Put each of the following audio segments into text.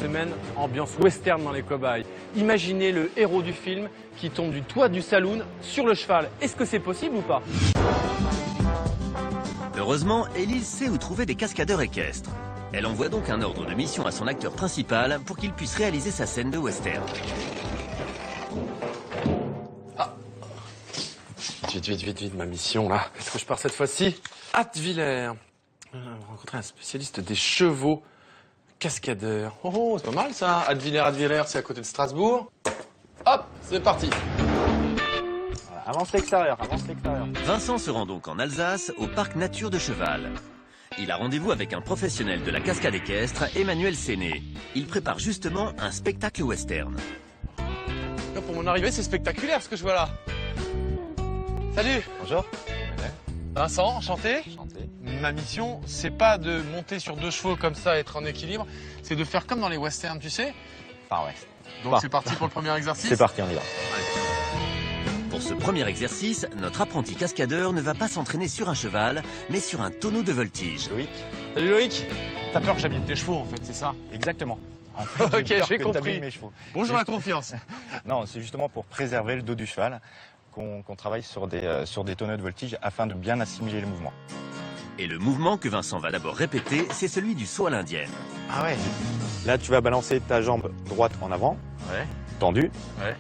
semaine, ambiance western dans les cobayes. Imaginez le héros du film qui tombe du toit du saloon sur le cheval. Est-ce que c'est possible ou pas? Heureusement, Élise sait où trouver des cascadeurs équestres. Elle envoie donc un ordre de mission à son acteur principal pour qu'il puisse réaliser sa scène de western. Vite, ma mission là. Est-ce que je pars cette fois-ci? Hatteviller. Rencontrer un spécialiste des chevaux cascadeur. Oh, c'est pas mal ça. Hatteviller, c'est à côté de Strasbourg. Hop, c'est parti. Voilà, avance l'extérieur. Vincent se rend donc en Alsace, au parc nature de Cheval. Il a rendez-vous avec un professionnel de la cascade équestre, Emmanuel Séné. Il prépare justement un spectacle western. Là, pour mon arrivée, c'est spectaculaire ce que je vois là. Salut. Bonjour. Vincent, enchanté. Enchanté. Ma mission, c'est pas de monter sur 2 chevaux comme ça, être en équilibre. C'est de faire comme dans les westerns, tu sais. Far West. Donc c'est parti pour le premier exercice. C'est parti, on y va. Pour ce premier exercice, notre apprenti cascadeur ne va pas s'entraîner sur un cheval, mais sur un tonneau de voltige. Loïc. Salut Loïc. T'as peur que j'abîme tes chevaux en fait, c'est ça? Exactement. En fait, Ok, peur j'ai que compris. t'abîmes mes chevaux. Bonjour la confiance. Non, c'est justement pour préserver le dos du cheval qu'on travaille sur des tonneaux de voltige afin de bien assimiler le mouvement. Et le mouvement que Vincent va d'abord répéter, c'est celui du saut à l'indienne. Ah ouais. Là, tu vas balancer ta jambe droite en avant, Ouais. tendue, Ouais.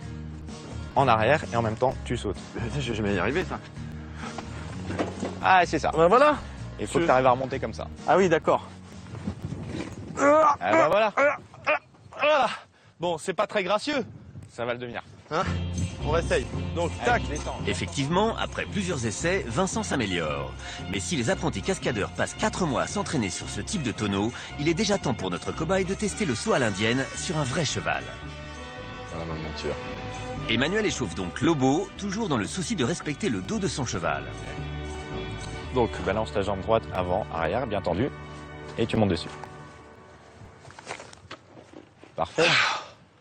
en arrière et en même temps, tu sautes. Je vais jamais y arriver ça. Ah, c'est ça. Ben voilà. Il faut que tu arrives à remonter comme ça. Ah oui, d'accord. Ah bah voilà. Voilà. Bon, c'est pas très gracieux. Ça va le devenir. Hein? On essaye. Donc, tac. Effectivement, après plusieurs essais, Vincent s'améliore. Mais si les apprentis cascadeurs passent 4 mois à s'entraîner sur ce type de tonneau, il est déjà temps pour notre cobaye de tester le saut à l'indienne sur un vrai cheval. Voilà ma monture. Emmanuel échauffe donc Lobo, toujours dans le souci de respecter le dos de son cheval. Donc, balance ta jambe droite avant, arrière, bien tendue, et tu montes dessus. Parfait.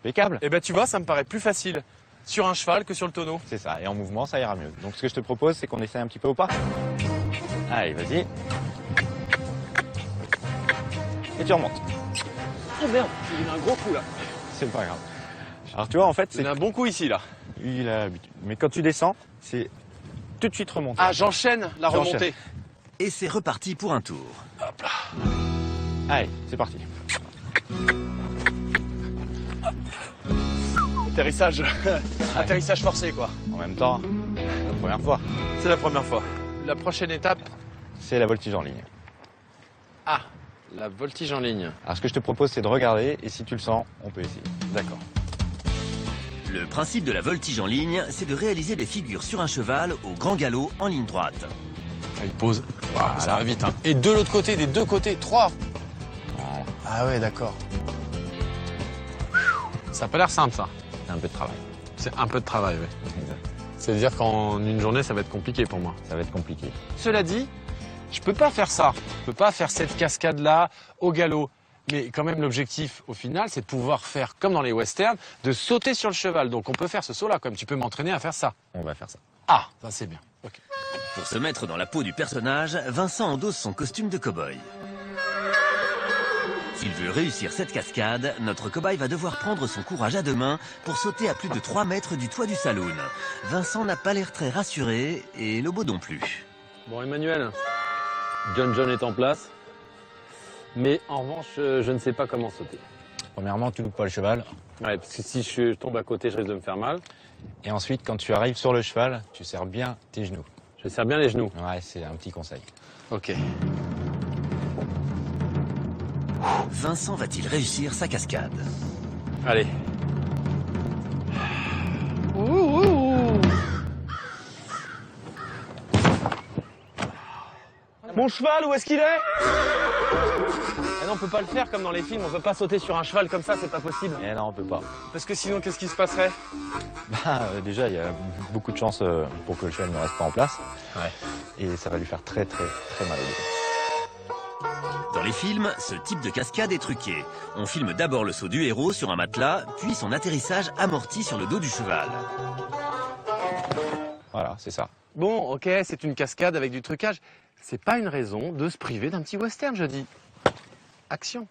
Impeccable. Eh ben tu vois, ça me paraît plus facile sur un cheval que sur le tonneau. C'est ça, et en mouvement, ça ira mieux. Donc ce que je te propose, c'est qu'on essaie un petit peu au pas. Allez, vas-y. Et tu remontes. Oh merde, j'ai eu un gros coup là. C'est pas grave. Alors tu vois, en fait, C'est c'est... un bon coup ici là. Il a l'habitude. Mais quand tu descends, c'est tout de suite remonter. Ah, j'enchaîne la remontée. Et c'est reparti pour un tour. Hop là. Allez, c'est parti. Atterrissage. Atterrissage forcé quoi. En même temps, la première fois, C'est la première fois. La prochaine étape. c'est la voltige en ligne. Ah, la voltige en ligne. Alors ce que je te propose, c'est de regarder, et si tu le sens, on peut essayer. D'accord. Le principe de la voltige en ligne, c'est de réaliser des figures sur un cheval au grand galop en ligne droite. Une pause. Wow, ça va vite hein. Et de l'autre côté, des deux côtés, 3. Voilà. Ah ouais, d'accord. Ça a pas l'air simple ça. C'est un peu de travail. C'est un peu de travail, oui. Exact. C'est-à-dire qu'en une journée, ça va être compliqué pour moi. Ça va être compliqué. Cela dit, je peux pas faire ça. Je peux pas faire cette cascade-là au galop. Mais quand même, l'objectif, au final, c'est de pouvoir faire, comme dans les westerns, de sauter sur le cheval. Donc on peut faire ce saut-là, comme tu peux m'entraîner à faire ça. On va faire ça. Ah, ça c'est bien. Ok. Pour se mettre dans la peau du personnage, Vincent endosse son costume de cow-boy. S'il veut réussir cette cascade, notre cobaye va devoir prendre son courage à deux mains pour sauter à plus de 3 mètres du toit du saloon. Vincent n'a pas l'air très rassuré et Lobo non plus. Bon, Emmanuel, John est en place. Mais en revanche, je ne sais pas comment sauter. Premièrement, tu loupes pas le cheval. Ouais, parce que si je tombe à côté, je risque de me faire mal. Et ensuite, quand tu arrives sur le cheval, tu serres bien tes genoux. Je serre bien les genoux. Ouais, c'est un petit conseil. Ok. Vincent va-t-il réussir sa cascade? Allez. Mon cheval, où est-ce qu'il est? Ah non, on peut pas le faire comme dans les films, on peut pas sauter sur un cheval comme ça, c'est pas possible. Eh non, on peut pas. Parce que sinon, qu'est-ce qui se passerait? Déjà, il y a beaucoup de chances pour que le cheval ne reste pas en place. Ouais. Et ça va lui faire très très très mal au dos. Dans les films, ce type de cascade est truqué. On filme d'abord le saut du héros sur un matelas, puis son atterrissage amorti sur le dos du cheval. Voilà, c'est ça. Bon, ok, c'est une cascade avec du trucage. C'est pas une raison de se priver d'un petit western, je dis. Action.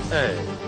Hey.